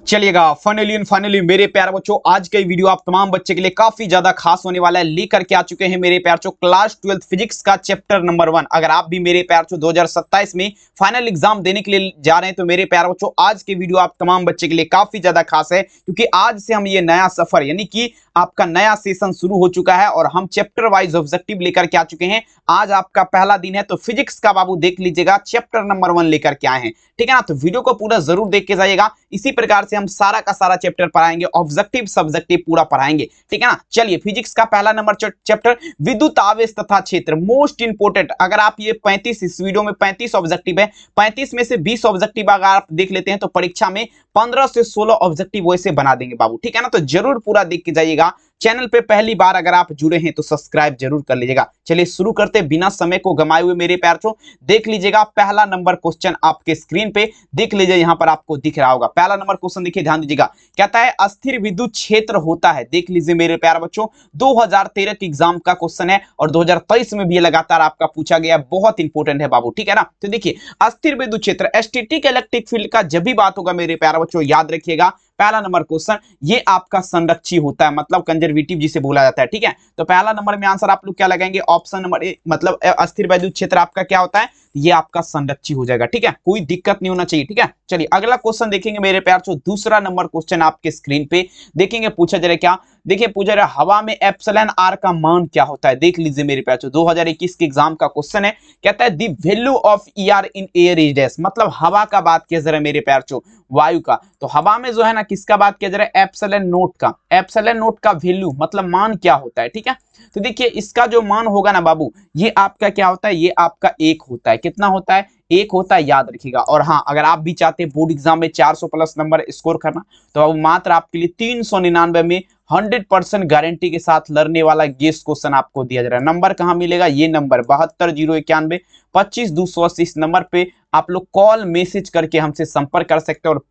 चलिएगा फाइनली मेरे प्यारे बच्चों, आज का वीडियो आप तमाम बच्चे के लिए काफी ज्यादा खास होने वाला है। लेकर के आ चुके हैं मेरे प्यार बच्चों क्लास 12 फिजिक्स का चैप्टर नंबर 1। अगर आप भी मेरे प्यार बच्चों 2027 में फाइनल एग्जाम देने के लिए जा रहे हैं तो मेरे प्यार बच्चों आज के वीडियो आप तमाम बच्चे के लिए काफी ज्यादा खास है, क्योंकि आज से हम ये नया सफर यानी कि आपका नया सेशन शुरू हो चुका है और हम चैप्टर वाइज ऑब्जेक्टिव लेकर के आ चुके हैं। आज आपका पहला दिन है तो फिजिक्स का बाबू देख लीजिएगा चैप्टर नंबर 1 लेकर के आए हैं, ठीक है ना। तो वीडियो को पूरा जरूर देख के जाइएगा। इसी प्रकार से हम सारा का सारा चैप्टर पढ़ाएंगे, ऑब्जेक्टिव सब्जेक्टिव पूरा पढ़ाएंगे, ठीक है ना। चलिए फिजिक्स का पहला नंबर चैप्टर विद्युत आवेश तथा क्षेत्र, मोस्ट इंपोर्टेंट। अगर आप ये 35 इस वीडियो में 35 ऑब्जेक्टिव है, 35 में से 20 ऑब्जेक्टिव अगर आप देख लेते हैं तो परीक्षा में 15 से 16 ऑब्जेक्टिव वैसे बना देंगे बाबू, ठीक है ना। तो जरूर पूरा देख के जाइएगा। चैनल पे पहली बार अगर आप जुड़े हैं तो सब्सक्राइब जरूर कर लीजिएगा। चलिए शुरू करते बिना समय को गमाए हुए मेरे प्यार बच्चों, देख लीजिएगा पहला नंबर क्वेश्चन आपके स्क्रीन पे देख लीजिए, यहां पर आपको दिख रहा होगा। पहला नंबर क्वेश्चन देखिए, ध्यान दीजिएगा। कहता है अस्थिर विद्युत क्षेत्र होता है, देख लीजिए मेरे प्यार बच्चों 2013 के एग्जाम का क्वेश्चन है और 2023 में भी लगातार आपका पूछा गया, बहुत इंपॉर्टेंट है बाबू, ठीक है ना। तो देखिए अस्थिर विद्युत क्षेत्र स्टैटिक इलेक्ट्रिक फील्ड का जब भी बात होगा मेरे प्यार बच्चों याद रखिएगा पहला नंबर क्वेश्चन ये आपका संरक्षी होता है, मतलब कंजर्वेटिव जिसे बोला जाता है, ठीक है। तो पहला नंबर में आंसर आप लोग क्या लगाएंगे, ऑप्शन नंबर ए, मतलब अस्थिर विद्युत क्षेत्र आपका क्या होता है, ये आपका संरक्षी हो जाएगा, ठीक है। कोई दिक्कत नहीं होना चाहिए, ठीक है। चलिए अगला क्वेश्चन देखेंगे मेरे प्यार बच्चों, दूसरा नंबर क्वेश्चन आपके स्क्रीन पे देखेंगे। पूछा जा रहा है क्या, देखिए पूछा जा रहा है हवा में एप्सिलॉन आर का मान क्या होता है। देख लीजिए मेरे प्यार बच्चों 2021 के एग्जाम का क्वेश्चन है। कहता है the value of ER in air is dash, मतलब हवा का बात किया जा रहा है मेरे प्यार बच्चों, वायु का। तो हवा में जो है ना किसका बात किया जा रहा है, एप्सिलॉन नोट का। एप्सिलॉन नोट का वैल्यू मतलब मान क्या होता है, ठीक है। तो देखिए इसका जो मान होगा ना बाबू, ये आपका क्या होता है, ये आपका 1 होता है। कितना होता है, 1 होता है, याद रखिएगा। और हाँ अगर आप भी चाहते हैं बोर्ड एग्जाम में 400 प्लस नंबर स्कोर करना तो अब मात्र आपके लिए 399 में 100% गारंटी के साथ लड़ने वाला गेस्ट क्वेश्चन आपको दिया जा रहा है। नंबर कहां मिलेगा, ये नंबर 720191 25 280 इस नंबर पे आप लोग कॉल मैसेज करके हमसे संपर्क कर सकते हैं और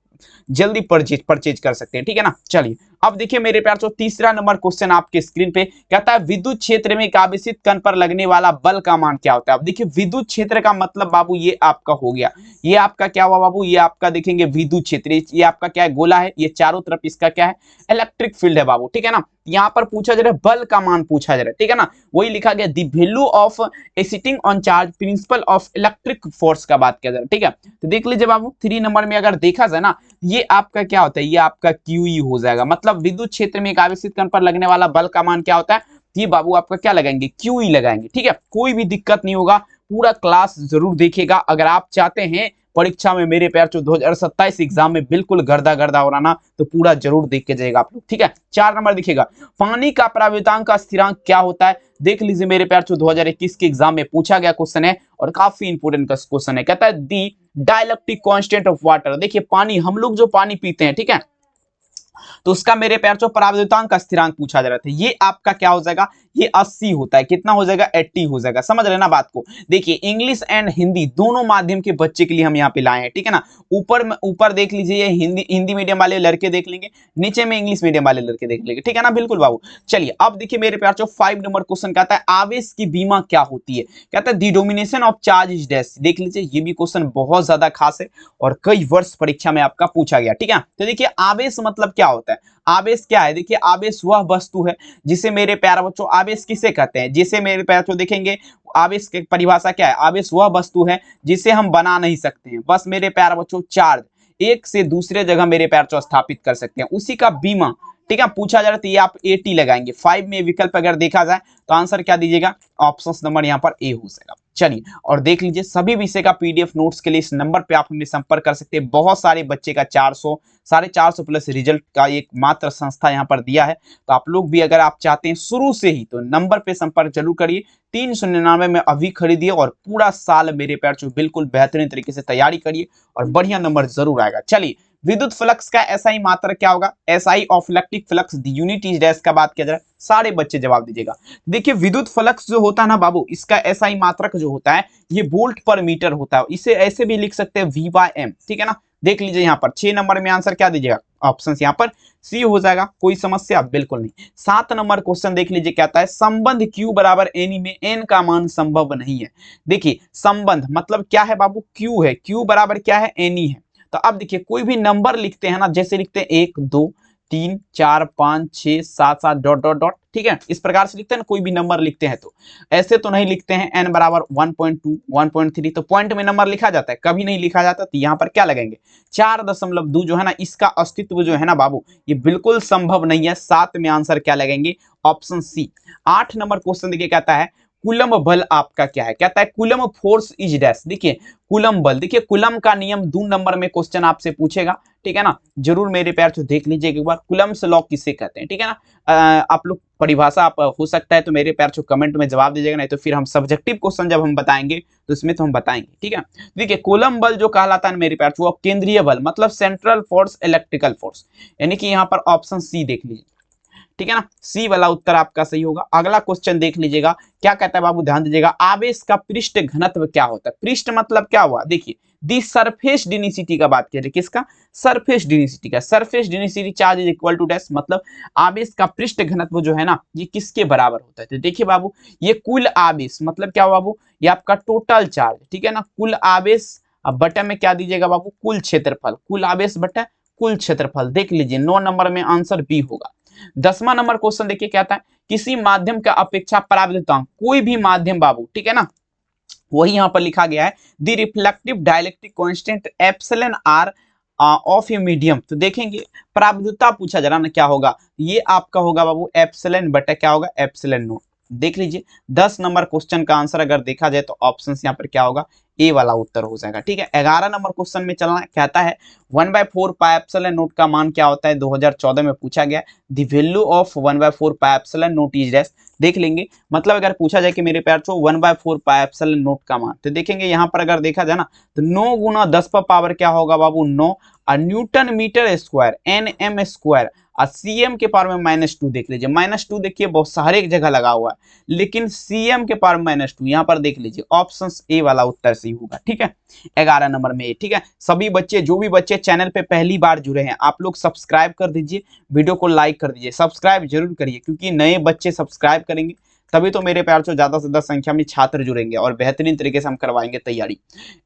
जल्दी परचेज कर सकते हैं, ठीक है ना। चलिए अब देखिए मेरे प्यार बच्चों तीसरा नंबर क्वेश्चन आपके स्क्रीन पे कहता है विद्युत क्षेत्र में एक आवेशित कण पर लगने वाला बल का मान क्या होता है। अब देखिए विद्युत क्षेत्र का मतलब बाबू ये आपका हो गया, ये आपका क्या हुआ बाबू, ये आपका देखेंगे विद्युत क्षेत्र, ये आपका क्या है, गोला है, ये चारों तरफ इसका क्या है, इलेक्ट्रिक फील्ड है बाबू, ठीक है ना। यहाँ पर पूछा जा रहा है बल का मान पूछा जा रहा है, ठीक है ना। वही लिखा गया the value of A sitting on charge principle of electric force का बात किया जा रहा है, ठीक है। तो देख लीजिए बाबू 3 नंबर में अगर देखा जाए ना, ये आपका क्या होता है, ये आपका क्यूई हो जाएगा। मतलब विद्युत क्षेत्र में एक आवेशित कण पर लगने वाला बल का मान क्या होता है, ये बाबू आपका क्या लगाएंगे, क्यूई लगाएंगे, ठीक है। कोई भी दिक्कत नहीं होगा, पूरा क्लास जरूर देखिएगा। अगर आप चाहते हैं परीक्षा में मेरे प्यार 2027 एग्जाम में बिल्कुल गर्दा उड़ाना तो पूरा जरूर देख के जाएगा आप लोग, ठीक है। 4 नंबर देखिएगा पानी का प्रावेतांक का स्थिरांक क्या होता है। देख लीजिए मेरे प्यार 2021 के एग्जाम में पूछा गया क्वेश्चन है और काफी इंपोर्टेंट क्वेश्चन है। कहता है दी डाइलेक्ट्रिक कांस्टेंट ऑफ वाटर, देखिए पानी, हम लोग जो पानी पीते हैं, ठीक है, तो उसका मेरे प्यार जो प्रावेतांक का स्थिरांक पूछा जा रहा था, ये आपका क्या हो जाएगा, ये 80 होता है। कितना हो जाएगा, 80 हो जाएगा। समझ रहे ना बात को। देखिए इंग्लिश एंड हिंदी दोनों माध्यम के बच्चे के लिए हम यहाँ पे लाए हैं, ठीक है ना। ऊपर देख लीजिए ये हिंदी मीडियम वाले लड़के देख लेंगे, नीचे में इंग्लिश मीडियम वाले लड़के देख लेंगे, ठीक है ना, बिल्कुल बाबू। चलिए अब देखिए मेरे प्यार 5 नंबर क्वेश्चन कहता है आवेश की बीमा क्या होती है। कहता है the domination of charge is dash. देख लीजिए ये भी क्वेश्चन बहुत ज्यादा खास है और कई वर्ष परीक्षा में आपका पूछा गया, ठीक है। तो देखिए आवेश मतलब क्या होता है, आवेश क्या है, देखिए आवेश वह वस्तु है जिसे मेरे प्यारे बच्चों, आवेश किसे कहते हैं, जिसे मेरे प्यारे बच्चों देखेंगे आवेश की परिभाषा क्या है, आवेश वह वस्तु है जिसे हम बना नहीं सकते हैं, बस मेरे प्यारे बच्चों चार्ज एक से दूसरे जगह मेरे प्यारे बच्चों स्थापित कर सकते हैं, उसी का बीमा, ठीक है। पूछा जा रहा है ये आप 80 लगाएंगे। 5 में विकल्प अगर देखा जाए तो आंसर क्या दीजिएगा, ऑप्शन नंबर यहाँ पर ए हो जाएगा। चलिए और देख लीजिए सभी विषय का पीडीएफ नोट्स के लिए इस नंबर पे आप हमें संपर्क कर सकते हैं। बहुत सारे बच्चे का 400 450 प्लस रिजल्ट का एक मात्र संस्था यहाँ पर दिया है, तो आप लोग भी अगर आप चाहते हैं शुरू से ही तो नंबर पे संपर्क जरूर करिए। 399 में अभी खरीदिए और पूरा साल मेरे प्यार बिल्कुल बेहतरीन तरीके से तैयारी करिए और बढ़िया नंबर जरूर आएगा। चलिए विद्युत फ्लक्स का एसआई मात्रक क्या होगा, SI of electric flux the unit is dash का बात किया जा रहा है, सारे बच्चे जवाब दीजिएगा। देखिए विद्युत फ्लक्स जो होता है ना बाबू, इसका एसआई मात्रक जो होता है ये वोल्ट पर मीटर होता है, इसे ऐसे भी लिख सकते हैं V/m, ठीक है ना। देख लीजिए यहाँ पर 6 नंबर में आंसर क्या दीजिएगा, ऑप्शन यहाँ पर सी हो जाएगा। कोई समस्या बिल्कुल नहीं। 7 नंबर क्वेश्चन देख लीजिए, कहता है संबंध Q बराबर एन में एन का मान संभव नहीं है। देखिए संबंध मतलब क्या है बाबू, Q है, Q बराबर क्या है, एन है। तो अब देखिए कोई भी नंबर लिखते हैं ना, जैसे लिखते हैं 1 2 3 4 5 6 7 7 डॉट डॉट डॉट, ठीक है, इस प्रकार से लिखते हैं ना, कोई भी नंबर लिखते हैं तो ऐसे तो नहीं लिखते हैं। n बराबर 1.2 1.3 तो पॉइंट में नंबर लिखा जाता है, कभी नहीं लिखा जाता। तो यहाँ पर क्या लगेंगे 4.2 जो है ना, इसका अस्तित्व जो है ना बाबू ये बिल्कुल संभव नहीं है। 7 में आंसर क्या लगेंगे, ऑप्शन सी। 8 नंबर क्वेश्चन देखिए कहता है कूलम बल आपका क्या है, कहता है कूलम फोर्स इज डैश। देखिए कूलम बल, देखिए कूलम का नियम 2 नंबर में क्वेश्चन आपसे पूछेगा, ठीक है ना, जरूर मेरे प्यार से देख लीजिए एक बार, कूलम्स लॉ किसे कहते हैं, ठीक है ना। आप लोग परिभाषा आप हो सकता है तो मेरे प्यार से कमेंट में जवाब दीजिएगा, नहीं तो फिर हम सब्जेक्टिव क्वेश्चन जब हम बताएंगे तो इसमें तो हम बताएंगे, ठीक है। देखिए कूलम बल जो कहलाता है मेरे प्यार से वो केंद्रीय बल, मतलब सेंट्रल फोर्स इलेक्ट्रिकल फोर्स, यानी कि यहाँ पर ऑप्शन सी देख लीजिए, ठीक है ना, सी वाला उत्तर आपका सही होगा। अगला क्वेश्चन देख लीजिएगा, क्या कहता है बाबू, ध्यान दीजिएगा, आवेश का पृष्ठ घनत्व क्या होता है। पृष्ठ मतलब क्या हुआ, देखिए दी सरफेस डेंसिटी का बात करें, किसका, सरफेस डेंसिटी का। Surface density charge is equal to dash, मतलब आवेश का पृष्ठ घनत्व जो है ना ये किसके बराबर होता है। तो देखिए बाबू ये कुल आवेश मतलब क्या हुआ बाबू, ये आपका टोटल चार्ज, ठीक है ना, कुल आवेश, अब बटा में क्या दीजिएगा बाबू, कुल क्षेत्रफल, कुल आवेश बटा कुल क्षेत्रफल। देख लीजिए 9 नंबर में आंसर बी होगा। 10वां नंबर क्वेश्चन देखिए क्या आता है, किसी माध्यम का अपेक्षा परावर्तितांक, कोई भी माध्यम बाबू, ठीक है ना, वही यहां पर लिखा गया है the reflective dielectric constant epsilon r of a medium. तो देखेंगे परावर्तिता पूछा जरा ना, क्या होगा, ये आपका होगा बाबू एप्सिलॉन बटा क्या होगा, एप्सिलॉन नोट। देख लीजिए 10 नंबर क्वेश्चन का आंसर अगर देखा जाए तो ऑप्शन यहाँ पर क्या होगा, ए वाला उत्तर हो जाएगा, ठीक है। 11 नंबर क्वेश्चन में चलना कहता है 1/4 पाई एप्सिलॉन नोट का मान क्या होता है, 2014 में पूछा गया। The value of 1/4 pi epsilon note is dash. देख लेंगे, मतलब अगर पूछा जाए कि मेरे प्यार छो 1/4 पाई एप्सिलॉन नोट का मान, तो देखेंगे यहाँ पर अगर देखा जाए ना तो 9 गुना 10 पर पावर क्या होगा बाबू 9, और newton metre square nm square, और cm के पावर में -2। देख लीजिए -2 देखिए बहुत सारे एक जगह लगा हुआ है, लेकिन cm के पावर में -2 यहाँ पर देख लीजिए ऑप्शन ए वाला उत्तर सही होगा, ठीक है। 11 नंबर में, ठीक है। सभी बच्चे, जो भी बच्चे चैनल पे पहली बार जुड़े हैं, आप लोग सब्सक्राइब कर दीजिए, वीडियो को लाइक कर दीजिए, सब्सक्राइब जरूर करिए, क्योंकि नए बच्चे सब्सक्राइब करेंगे तभी तो मेरे प्यार से ज्यादा से ज्यादा संख्या में छात्र जुड़ेंगे और बेहतरीन तरीके से हम करवाएंगे तैयारी।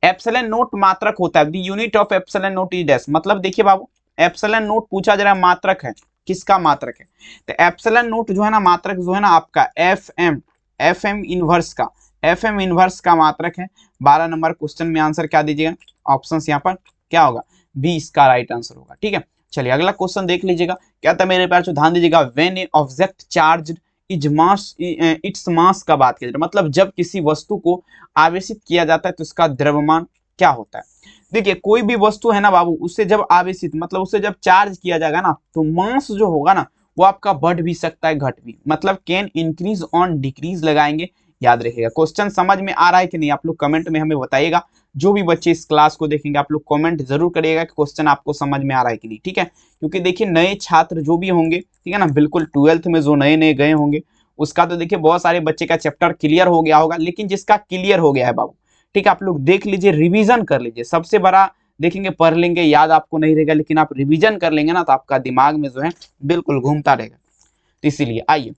एप्सिलॉन नोट मात्रक होता है, the unit of epsilon note is dash. मतलब देखिए बाबू एप्सिलॉन नोट पूछा जा रहा है मात्रक है, किसका मात्रक है, तो एप्सिलॉन नोट जो है ना मात्रक जो है ना आपका एफएम इनवर्स का, एफएम इनवर्स का मात्रक है। 12 नंबर क्वेश्चन में आंसर क्या दीजिएगा, ऑप्शन यहाँ पर क्या होगा, बी इसका राइट आंसर होगा, ठीक है। चलिए अगला क्वेश्चन देख लीजिएगा, क्या था मेरे प्यार से, ध्यान दीजिएगा, when A object charge is mass its mass का बात कीजिए, मतलब जब किसी वस्तु को आवेशित किया जाता है तो उसका द्रव्यमान क्या होता है। देखिए कोई भी वस्तु है ना बाबू, उससे जब आवेशित मतलब उससे जब चार्ज किया जाएगा ना तो मास जो होगा ना वो आपका बढ़ भी सकता है घट भी, मतलब कैन इंक्रीज ऑन डिक्रीज लगाएंगे, याद रखिएगा। क्वेश्चन समझ में आ रहा है कि नहीं, आप लोग कमेंट में हमें बताइएगा। जो भी बच्चे इस क्लास को देखेंगे आप लोग कमेंट जरूर करिएगा कि क्वेश्चन आपको समझ में आ रहा है कि नहीं, ठीक है। क्योंकि देखिए नए छात्र जो भी होंगे, ठीक है ना, बिल्कुल 12th में जो नए नए गए होंगे उसका तो देखिए बहुत सारे बच्चे का चैप्टर क्लियर हो गया होगा, लेकिन जिसका क्लियर हो गया है बाबू, ठीक है, आप लोग देख लीजिए, रिवीजन कर लीजिए। सबसे बड़ा देखेंगे पढ़ लेंगे याद आपको नहीं रहेगा, लेकिन आप रिवीजन कर लेंगे ना तो आपका दिमाग में जो है बिल्कुल घूमता रहेगा। तो इसीलिए आइए,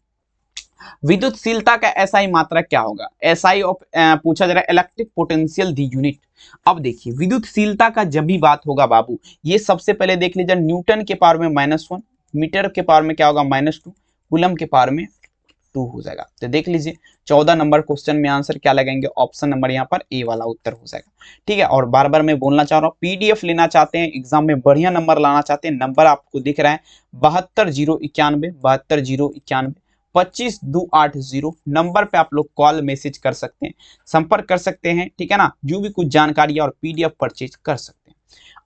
विद्युतशीलता का एसआई मात्रक क्या होगा, एसआई ऑफ पूछा जा रहा है इलेक्ट्रिक पोटेंशियल दी यूनिट। अब देखिए विद्युतशीलता का जब भी बात होगा बाबू, ये सबसे पहले देख लीजिए न्यूटन के पावर में -1, मीटर के पावर में क्या होगा -2, कूलम के पावर में 2 हो जाएगा। तो देख लीजिए 14 नंबर क्वेश्चन में आंसर क्या लगाएंगे, ऑप्शन नंबर यहाँ पर ए वाला उत्तर हो जाएगा, ठीक है। और बार बार मैं बोलना चाह रहा हूँ, पीडीएफ लेना चाहते हैं, एग्जाम में बढ़िया नंबर लाना चाहते हैं, नंबर आपको दिख रहा है 72 091 72 091 25 280 नंबर पे आप लोग कॉल मैसेज कर सकते हैं, संपर्क कर सकते हैं, ठीक है ना, जो भी कुछ जानकारी और पीडीएफ परचेज कर सकते हैं।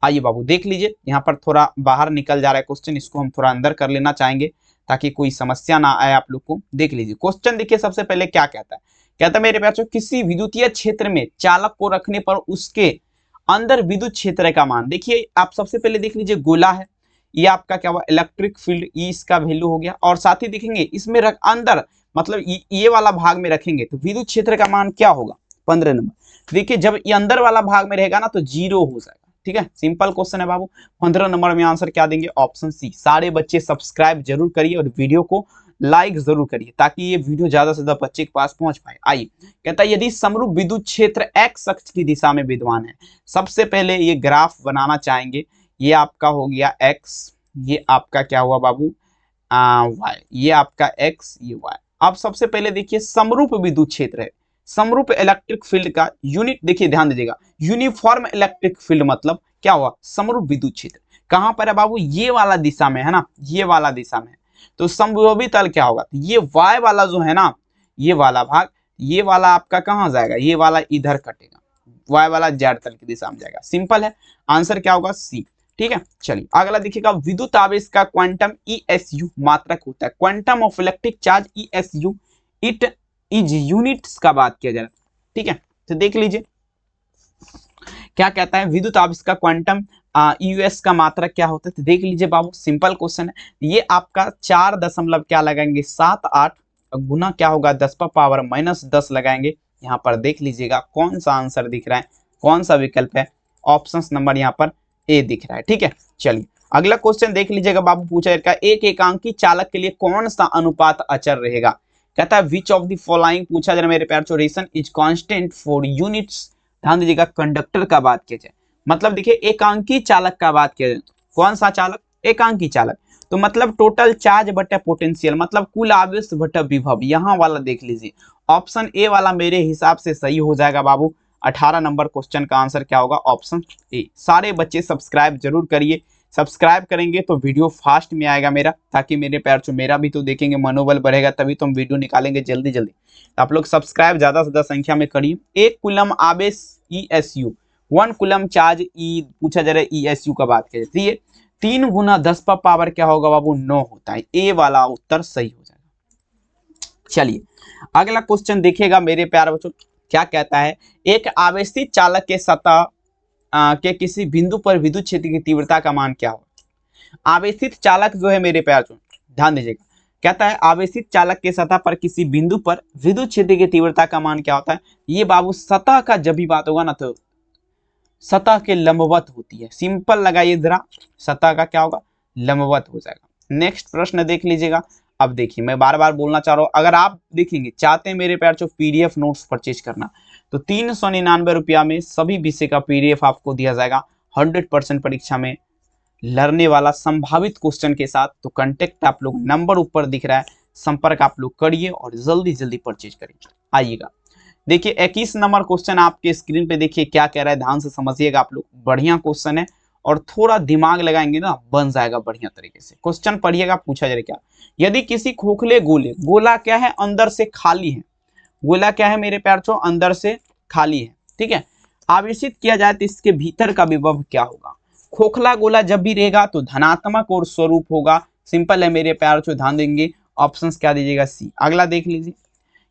आइए बाबू देख लीजिए, यहाँ पर थोड़ा बाहर निकल जा रहा है क्वेश्चन, इसको हम थोड़ा अंदर कर लेना चाहेंगे ताकि कोई समस्या ना आए आप लोग को। देख लीजिए क्वेश्चन, देखिए सबसे पहले क्या कहता है, कहता है मेरे प्यारे किसी विद्युतीय क्षेत्र में चालक को रखने पर उसके अंदर विद्युत क्षेत्र का मान। देखिए आप सबसे पहले देख लीजिए गोला है, ये आपका क्या हुआ इलेक्ट्रिक फील्ड, ई इसका वैल्यू हो गया, और साथ ही देखेंगे इसमें अंदर मतलब ये वाला भाग में रखेंगे तो विद्युत क्षेत्र का मान क्या होगा 15 नंबर। देखिए जब ये अंदर वाला भाग में रहेगा ना तो 0 हो जाएगा, ठीक है, सिंपल क्वेश्चन है बाबू। 15 नंबर में आंसर क्या देंगे, ऑप्शन सी। सारे बच्चे सब्सक्राइब जरूर करिए और वीडियो को लाइक जरूर करिए ताकि ये वीडियो ज्यादा से ज्यादा बच्चे के पास पहुंच पाए। आइए, कहता है यदि समरूप विद्युत क्षेत्र x अक्ष की दिशा में विद्यमान है। सबसे पहले ये ग्राफ बनाना चाहेंगे। ये आपका हो गया x, ये आपका क्या हुआ बाबू y, ये आपका x, ये y। अब सबसे पहले देखिए समरूप विद्युत क्षेत्र है। समरूप इलेक्ट्रिक फील्ड का यूनिट देखिए, ध्यान दीजिएगा, यूनिफॉर्म इलेक्ट्रिक फील्ड मतलब क्या हुआ, समरूप विद्युत क्षेत्र कहां पर है बाबू, ये वाला दिशा में है ना, ये वाला दिशा में है। तो समभुज तल क्या होगा, तो ये y वाला जो है ना, ये वाला भाग, ये वाला आपका कहां जाएगा, ये वाला इधर कटेगा, y वाला z तल की दिशा में जाएगा। सिंपल है, आंसर क्या होगा सी। ठीक है, चलिए अगला देखिएगा, विद्युत आवेश का क्वांटम ESU मात्रक होता है। Quantum of electric charge ESU, it is units का बात किया जा रहा है। ठीक है, तो देख लीजिए क्या कहता है, विद्युत आवेश का क्वांटम यूएस का मात्रक क्या होता है, तो देख लीजिए बाबू, सिंपल क्वेश्चन है। ये आपका 4 दशमलव क्या लगाएंगे 7-8 गुना क्या होगा 10⁻⁻10 लगाएंगे। यहाँ पर देख लीजिएगा कौन सा आंसर दिख रहा है, कौन सा विकल्प है, ऑप्शन नंबर यहाँ पर ए दिख रहा है। ठीक है, चलिए अगला क्वेश्चन देख लीजिएगा बाबू, पूछा जाएगा एक एकांकी चालक के लिए कौन सा अनुपात अचर रहेगा। कहता है विच ऑफ द फॉलोइंग, पूछा जा रहा है मेरे प्यार, ration is constant for units. ध्यान दीजिएगा, कंडक्टर का बात किया जाए, मतलब देखिए एकांकी चालक का बात किया जाए, कौन सा चालक, एकांकी चालक, तो मतलब टोटल चार्ज बटा पोटेंशियल, मतलब कुल आवेश बटा विभव, यहाँ वाला देख लीजिए, ऑप्शन ए वाला मेरे हिसाब से सही हो जाएगा बाबू। 18 नंबर क्वेश्चन का आंसर क्या होगा, ऑप्शन ए। सारे बच्चे सब्सक्राइब जरूर करिए, सब्सक्राइब करेंगे तो वीडियो फास्ट में आएगा मेरा, ताकि मेरे पैर चो मेरा भी तो देखेंगे, मनोबल बढ़ेगा, तभी तो हम वीडियो निकालेंगे जल्दी जल्दी। आप लोग सब्सक्राइब ज्यादा से ज्यादा संख्या में करिए। 1 कूलम आवेश ESU, 1 कूलम चार्ज ई, पूछा जा रहा है ESU का बात किया जाती है, 3 गुना 10 पर पावर क्या होगा बाबू 9 होता है। ए वाला उत्तर सही हो जाएगा। चलिए अगला क्वेश्चन देखिएगा मेरे प्यारे बच्चों, क्या कहता है, एक आवेशित चालक के सतह के किसी बिंदु पर विद्युत क्षेत्र की तीव्रता का मान क्या होगा। आवेशित चालक जो है मेरे प्यार, ध्यान दीजिएगा, कहता है आवेशित चालक के सतह पर किसी बिंदु पर विद्युत क्षेत्र की तीव्रता का मान क्या होता है। ये बाबू सतह का जब भी बात होगा ना, तो सतह के लंबवत होती है। सिंपल लगाइए जरा, सतह का क्या होगा, लंबवत हो जाएगा। नेक्स्ट प्रश्न देख लीजिएगा। अब देखिए मैं बार बार बोलना चाह रहा हूँ, अगर आप देखेंगे चाहते हैं मेरे प्यार जो PDF नोट्स परचेज करना, तो 399 रुपया में सभी विषय का PDF आपको दिया जाएगा 100% परीक्षा में लड़ने वाला संभावित क्वेश्चन के साथ। तो कांटेक्ट आप लोग नंबर ऊपर दिख रहा है, संपर्क आप लोग करिए और जल्दी जल्दी परचेज करिए। आइएगा देखिए 21 नंबर क्वेश्चन आपके स्क्रीन पे देखिए क्या कह रहा है, ध्यान से समझिएगा आप लोग, बढ़िया क्वेश्चन है और थोड़ा दिमाग लगाएंगे ना बन जाएगा बढ़िया तरीके से। क्वेश्चन पढ़िएगा, पूछा जाए क्या, यदि किसी खोखले गोले, गोला क्या है अंदर से खाली है, गोला क्या है मेरे प्यार चो अंदर से खाली है, ठीक है, आवेशित किया जाए तो इसके भीतर का विभव क्या होगा। खोखला गोला जब भी रहेगा तो धनात्मक और स्वरूप होगा। सिंपल है मेरे प्यार चो, ध्यान देंगे, ऑप्शंस क्या दीजिएगा सी। अगला देख लीजिए,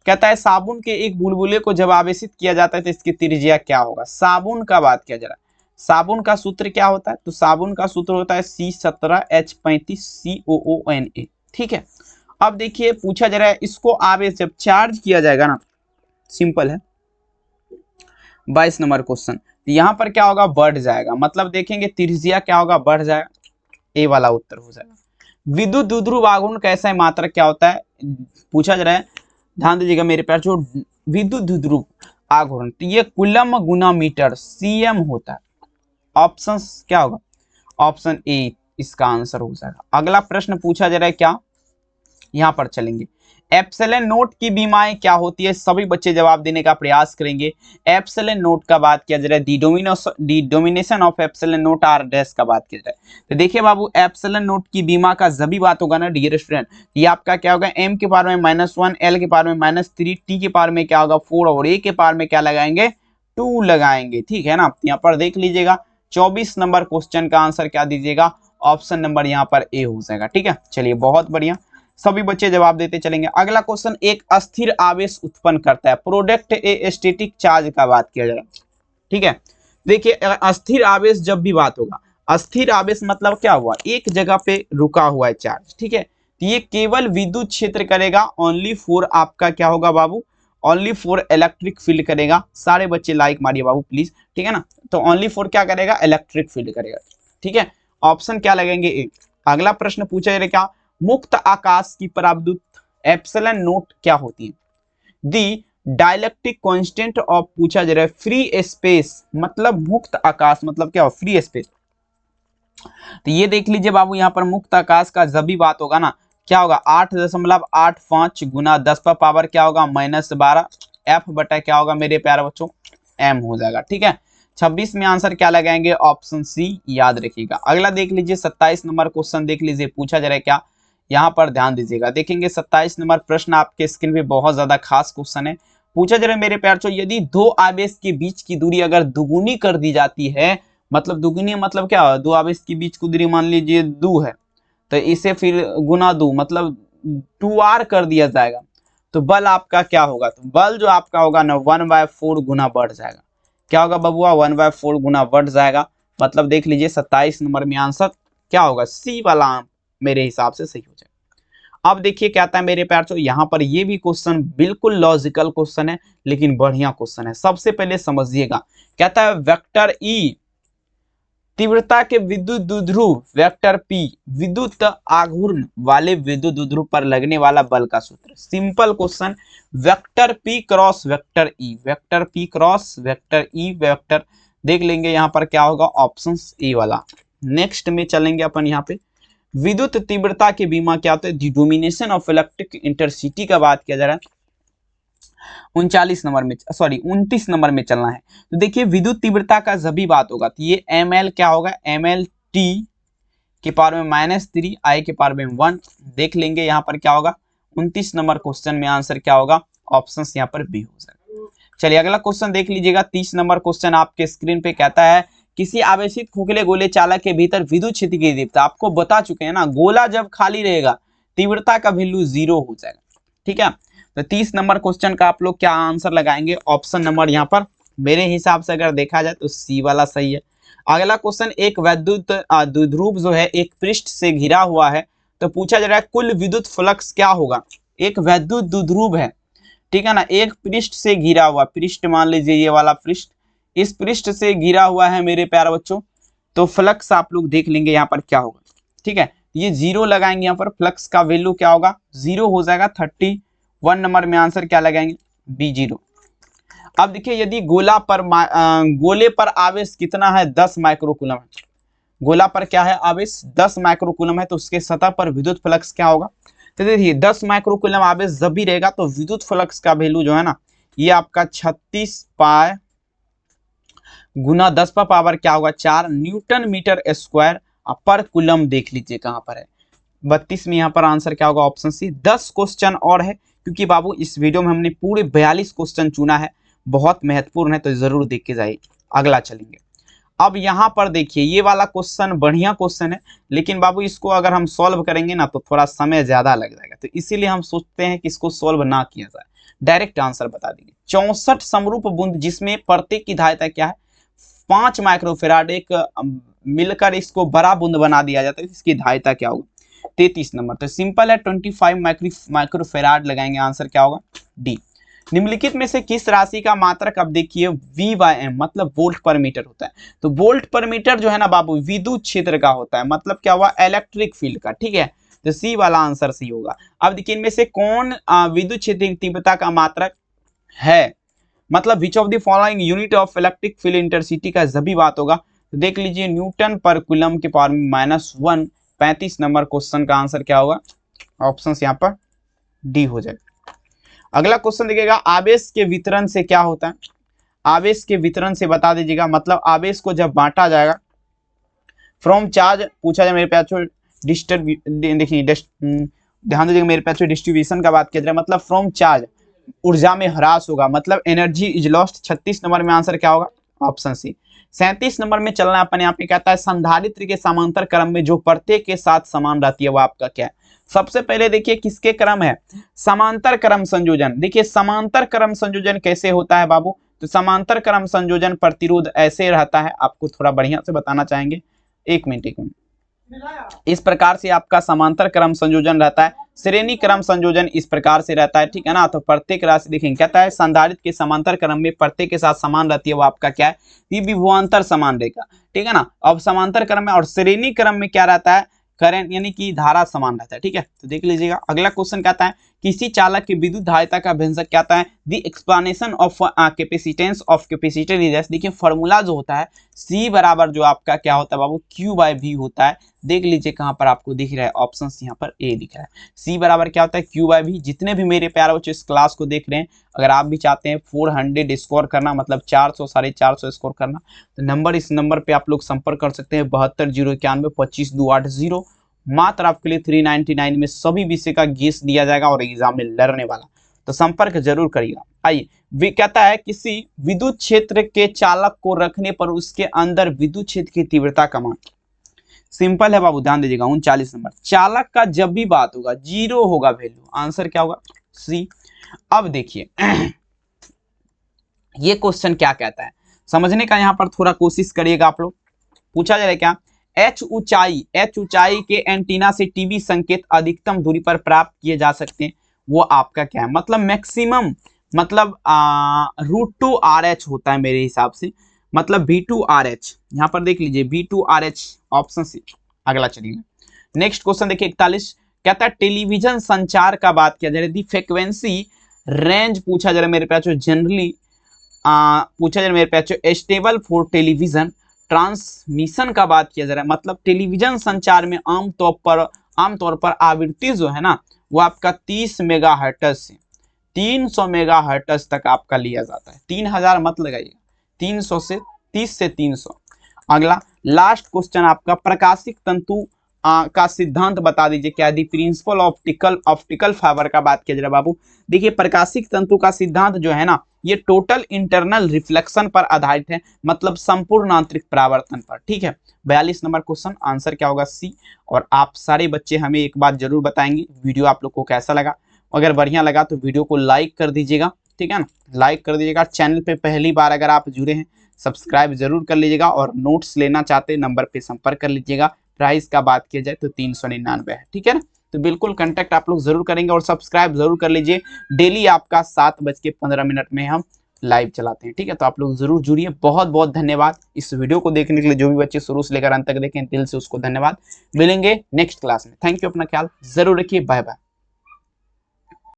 कहता है साबुन के एक बुलबुले को जब आवेशित किया जाता है तो इसकी त्रिज्या क्या होगा। साबुन का बात किया जा रहा है, साबुन का सूत्र क्या होता है, तो साबुन का सूत्र होता है C17H35COONA। ठीक है, अब देखिए पूछा जा रहा है इसको आवेश जब चार्ज किया जाएगा ना, सिंपल है 22 नंबर क्वेश्चन, तो यहाँ पर क्या होगा बढ़ जाएगा, मतलब देखेंगे त्रिज्या क्या होगा बढ़ जाएगा, ए वाला उत्तर हो जाएगा। विद्युत द्विध्रुव आघूर्ण कैसा है, मात्रक क्या होता है, पूछा जा रहा है, ध्यान दीजिएगा मेरे प्यार जो विद्युत द्विध्रुव आघूर्ण, तो ये कूलम गुना मीटर CM होता है। ऑप्शन क्या होगा, ऑप्शन ए इसका आंसर हो जाएगा। अगला प्रश्न पूछा जा रहा है क्या, यहां पर चलेंगे, एप्सिलॉन नोट की बीमाएं क्या होती है, सभी बच्चे जवाब देने का प्रयास करेंगे। एप्सिलॉन नोट का बात किया जा रहा है, the domination of epsilon naught r dash का बात किया जा रहा है। तो देखिए बाबू एप्सिलॉन नोट की बीमा का जब भी बात होगा ना डियर स्टूडेंट, ये आपका क्या होगा m के पावर में -1, l के पावर में -3, t के पावर में क्या होगा 4 और a के पावर में क्या लगाएंगे 2 लगाएंगे। ठीक है ना, यहाँ पर देख लीजिएगा 24 नंबर क्वेश्चन का आंसर क्या दीजिएगा, ऑप्शन नंबर यहाँ पर ए हो जाएगा। ठीक है, चलिए बहुत बढ़िया, सभी बच्चे जवाब देते चलेंगे। अगला क्वेश्चन, एक अस्थिर आवेश उत्पन्न करता है, प्रोडक्ट ए स्टैटिक चार्ज का बात किया जा रहा है। ठीक है, देखिए अस्थिर आवेश जब भी बात होगा, अस्थिर आवेश मतलब क्या हुआ, एक जगह पे रुका हुआ है चार्ज। ठीक है, तो ये केवल विद्युत क्षेत्र करेगा, ओनली फॉर आपका क्या होगा बाबू, ओनली फॉर इलेक्ट्रिक फील्ड करेगा। सारे बच्चे लाइक मारिए बाबू प्लीज, ठीक है ना, तो ओनली फॉर क्या करेगा, इलेक्ट्रिक फील्ड करेगा। ठीक है, ऑप्शन क्या लगेंगे ए। अगला प्रश्न पूछा जा रहा है क्या, मुक्त आकाश की पराविद्युत एप्सिलॉन नोट क्या होती है? दी डाइलेक्ट्रिक कांस्टेंट ऑफ पूछा जा रहा है फ्री स्पेस, मतलब मुक्त आकाश मतलब क्या हो? Free space. तो ये देख लीजिए बाबू, यहाँ पर मुक्त आकाश का जब भी बात होगा ना, क्या होगा? 8.85 गुना 10 पर पावर क्या होगा? -12 एफ बटा क्या होगा मेरे प्यारे बच्चों? एम हो जाएगा। ठीक है, 26 में आंसर क्या लगाएंगे? ऑप्शन सी याद रखिएगा। अगला देख लीजिए 27 नंबर क्वेश्चन देख लीजिए, पूछा जा रहा है क्या, यहाँ पर ध्यान दीजिएगा। देखेंगे 27 नंबर प्रश्न आपके स्क्रीन पे, बहुत ज्यादा खास क्वेश्चन है। पूछा जा रहा है मेरे प्यारे बच्चों, यदि दो आवेश के बीच की दूरी अगर दुगुनी कर दी जाती है, मतलब दुगुनी मतलब क्या? दो आवेश के बीच की दूरी मान लीजिए 2 है, तो इसे फिर गुना 2 मतलब 2r कर दिया जाएगा, तो बल आपका क्या होगा? तो बल जो आपका होगा ना 1/4 गुना बढ़ जाएगा। क्या होगा बबुआ? 1/4 गुना बढ़ जाएगा। मतलब देख लीजिए 27 नंबर में आंसर क्या होगा? सी वाला मेरे हिसाब से सही हो जाएगा। अब देखिए क्या आता है मेरे प्यार चो, यहाँ पर ये भी क्वेश्चन बिल्कुल लॉजिकल क्वेश्चन है, लेकिन बढ़िया क्वेश्चन है। सबसे पहले समझिएगा, कहता है वेक्टर ई तीव्रता के विद्युत द्विध्रुव वेक्टर पी विद्युत आघूर्ण वाले विद्युत द्विध्रुव पर लगने वाला बल का सूत्र। Simple question, vector P cross vector E, vector P cross vector E vector, देख लेंगे यहाँ पर क्या होगा? ऑप्शन ए वाला। नेक्स्ट में चलेंगे अपन, यहाँ पे विद्युत तीव्रता के बीमा क्या होता है? The domination of electric intercity का बात किया जा रहा है। 29 नंबर में चलना है। तो देखिए विद्युत तीव्रता का जब भी बात होगा तो ये ml क्या होगा? ml t के पावर में -3 i के पावर में 1, देख लेंगे यहाँ पर क्या होगा? 29 नंबर क्वेश्चन में आंसर क्या होगा? ऑप्शन यहाँ पर बी हो जाएगा। चलिए अगला क्वेश्चन देख लीजिएगा। 30 नंबर क्वेश्चन आपके स्क्रीन पे कहता है, किसी आवेशित खोखले गोले चालक के भीतर विद्युत क्षेत्र की तीव्रता, आपको बता चुके हैं ना, गोला जब खाली रहेगा तीव्रता का वैल्यू 0 हो जाएगा। ठीक है, तो 30 नंबर क्वेश्चन का आप लोग क्या आंसर लगाएंगे? ऑप्शन नंबर यहाँ पर मेरे हिसाब से अगर देखा जाए तो सी वाला सही है। अगला क्वेश्चन, एक विद्युत द्विध्रुव जो है एक पृष्ठ से घिरा हुआ है, तो पूछा जा रहा है कुल विद्युत फ्लक्स क्या होगा? एक विद्युत द्विध्रुव है, ठीक है ना, एक पृष्ठ से घिरा हुआ, पृष्ठ मान लीजिए ये वाला पृष्ठ, इस पृष्ठ से घिरा हुआ है मेरे प्यारे बच्चों, तो फ्लक्स आप लोग देख लेंगे यहाँ पर क्या होगा। ठीक है, ये 0 लगाएंगे, यहाँ पर फ्लक्स का वैल्यू क्या होगा? 0 हो जाएगा। 31 नंबर में आंसर क्या लगाएंगे? B0। अब देखिए यदि गोले पर आवेश कितना है? 10 माइक्रोकूलम है। गोला पर क्या है? आवेश 10 माइक्रोकूलम है, तो उसके सतह पर विद्युत फ्लक्स क्या होगा? तो देखिए 10 माइक्रोकूलम आवेश जब भी रहेगा तो विद्युत फ्लक्स का वैल्यू जो है ना, ये आपका 36 पाई गुना 10 पर पावर क्या होगा? 4 न्यूटन मीटर स्क्वायर पर कूलम। देख लीजिए कहां पर है? 32 में यहाँ पर आंसर क्या होगा? Option C. 10 क्वेश्चन और है, क्योंकि बाबू इस वीडियो में हमने पूरे 42 क्वेश्चन चुना है, बहुत महत्वपूर्ण है, तो जरूर देख के जाइए। अगला चलेंगे। अब यहाँ पर देखिए ये वाला क्वेश्चन बढ़िया क्वेश्चन है, लेकिन बाबू इसको अगर हम सॉल्व करेंगे ना तो थोड़ा समय ज्यादा लग जाएगा, तो इसीलिए हम सोचते हैं कि इसको सॉल्व ना किया जाए, डायरेक्ट आंसर बता देंगे। 64 समरूप बूंद जिसमें प्रत्येक की धारिता क्या है? 5 माइक्रोफेराड, एक मिलकर इसको बड़ा बूंद बना दिया जाता है, इसकी धारिता क्या होगा? 33 नंबर। तो सिंपल है, 25 माइक्रोफेराड लगाएंगे, आंसर क्या होगा? डी। निम्नलिखित में से किस राशि का मात्रक अब देखिए V/m मतलब वोल्ट पर मीटर होता है। तो वोल्ट पर मीटर जो है ना बाबू विद्युत क्षेत्र का होता है, मतलब क्या हुआ? इलेक्ट्रिक फील्ड का। ठीक है, तो सी वाला आंसर सी होगा। अब देखिए इनमें से कौन विद्युत क्षेत्र की तीव्रता का मात्रक है? मतलब which of the following unit of electric field intensity का जब भी बात होगा तो देख लीजिए न्यूटन पर कूलम के पावर में -1। 35 नंबर क्वेश्चन का आंसर क्या होगा? ऑप्शन यहाँ पर डी हो जाएगा। अगला क्वेश्चन देखिएगा, आवेश के वितरण से क्या होता है? आवेश के वितरण से बता दीजिएगा, मतलब आवेश को जब बांटा जाएगा फ्रॉम चार्ज, पूछा जाए मेरे पास देखिए ध्यान दीजिएगा मेरे पास डिस्ट्रीब्यूशन का बात किया जाए, मतलब फ्रॉम चार्ज ऊर्जा में ह्रास होगा, मतलब एनर्जी इज लॉस्ट। 36 नंबर में आंसर क्या होगा? Option C. 37 नंबर में चलना अपन, यहाँ पे कहता है संधारित्र के समांतर क्रम में जो प्रत्येक के साथ समान रहती है वो आपका क्या है? सबसे पहले देखिए किसके क्रम है? समांतर क्रम संयोजन। देखिए समांतर क्रम संयोजन कैसे होता है बाबू? तो समांतर क्रम संयोजन प्रतिरोध ऐसे रहता है, आपको थोड़ा बढ़िया से बताना चाहेंगे। एक मिनट। इस प्रकार से आपका समांतर क्रम संयोजन रहता है। श्रेणी क्रम संयोजन इस प्रकार से रहता है, ठीक है ना। तो प्रत्येक राशि देखेंगे, कहता है संधारित्र के समांतर क्रम में प्रत्येक के साथ समान रहती है, वो आपका क्या है? ये विभवांतर समान रहेगा, ठीक है ना। अब समांतर क्रम में और श्रेणी क्रम में क्या रहता है? करंट यानी कि धारा समान रहता है। ठीक है, तो देख लीजिएगा। अगला क्वेश्चन कहता है किसी चालक की विद्युत धारिता का व्यंजक क्या आता है? The explanation of capacitance of capacitor is. देखिए फॉर्मूला जो होता है C बराबर जो आपका क्या होता है बाबू, Q/V होता है। देख लीजिए कहाँ पर आपको दिख रहा है ऑप्शन, यहाँ पर A दिख रहा है। C बराबर क्या होता है, Q/V। जितने भी मेरे प्यारे बच्चों इस क्लास को देख रहे हैं, अगर आप भी चाहते हैं 400 स्कोर करना, मतलब 400 450 स्कोर करना, तो नंबर इस नंबर पे आप लोग संपर्क कर सकते हैं 72 091 25 280। मात्र आपके लिए 399 में सभी विषय का गेस दिया जाएगा और एग्जाम में लड़ने वाला, तो संपर्क जरूर करिएगा। आइए, वे कहता है किसी विद्युत क्षेत्र के चालक को रखने पर उसके अंदर विद्युत क्षेत्र की तीव्रता का मान। सिंपल है बाबू, ध्यान दीजिएगा। 39 नंबर, चालक का जब भी बात होगा 0 होगा वैल्यू, आंसर क्या होगा, C। अब देखिए ये क्वेश्चन क्या कहता है, समझने का यहाँ पर थोड़ा कोशिश करिएगा आप लोग। पूछा जा रहा है क्या, H ऊंचाई के एंटीना से टीवी संकेत अधिकतम दूरी पर प्राप्त किए जा सकते हैं, वो आपका क्या है, मतलब मैक्सिमम, मतलब √2RH होता है मेरे हिसाब से, मतलब V2RH। यहाँ पर देख लीजिए V2RH, ऑप्शन C। अगला चलिए नेक्स्ट क्वेश्चन देखिए 41, कहता है टेलीविजन संचार का बात किया जा रहा है, दी फ्रीक्वेंसी रेंज पूछा जा रहा है मेरे पास, जनरली पूछा जा रहा है मेरे पास स्टेबल फॉर टेलीविजन ट्रांसमिशन का बात किया जा रहा है, मतलब टेलीविजन संचार में आमतौर पर आवृत्ति जो है ना वो आपका 30 मेगाहर्ट्ज से 300 मेगाहर्ट्ज तक आपका लिया जाता है। 3000 मत लगाइए, 300 से 30 से 300। अगला लास्ट क्वेश्चन आपका प्रकाशिक तंतु का सिद्धांत बता दीजिए क्या, दी प्रिंसिपल ऑप्टिकल फाइबर का बात किया जा रहा है बाबू। देखिए प्रकाशिक तंतु का सिद्धांत जो है ना ये टोटल इंटरनल रिफ्लेक्शन पर आधारित है, मतलब संपूर्ण आंतरिक परावर्तन पर। ठीक है, 42 नंबर क्वेश्चन, आंसर क्या होगा, C। और आप सारे बच्चे हमें एक बात जरूर बताएंगे वीडियो आप लोग को कैसा लगा। अगर बढ़िया लगा तो वीडियो को लाइक कर दीजिएगा, ठीक है ना, लाइक कर दीजिएगा। चैनल पे पहली बार अगर आप जुड़े हैं सब्सक्राइब जरूर कर लीजिएगा, और नोट्स लेना चाहते नंबर पे संपर्क कर लीजिएगा। प्राइस का बात किया जाए तो 399 है, ठीक है ना, तो बिल्कुल कांटेक्ट आप लोग जरूर करेंगे और सब्सक्राइब जरूर कर लीजिए। डेली आपका 7:15 में हम लाइव चलाते हैं, ठीक है, तो आप लोग जरूर जुड़िए। बहुत बहुत धन्यवाद इस वीडियो को देखने के लिए, जो भी बच्चे शुरू से लेकर अंत तक देखें दिल से उसको धन्यवाद। मिलेंगे नेक्स्ट क्लास में, थैंक यू, अपना ख्याल जरूर रखिए, बाय बाय।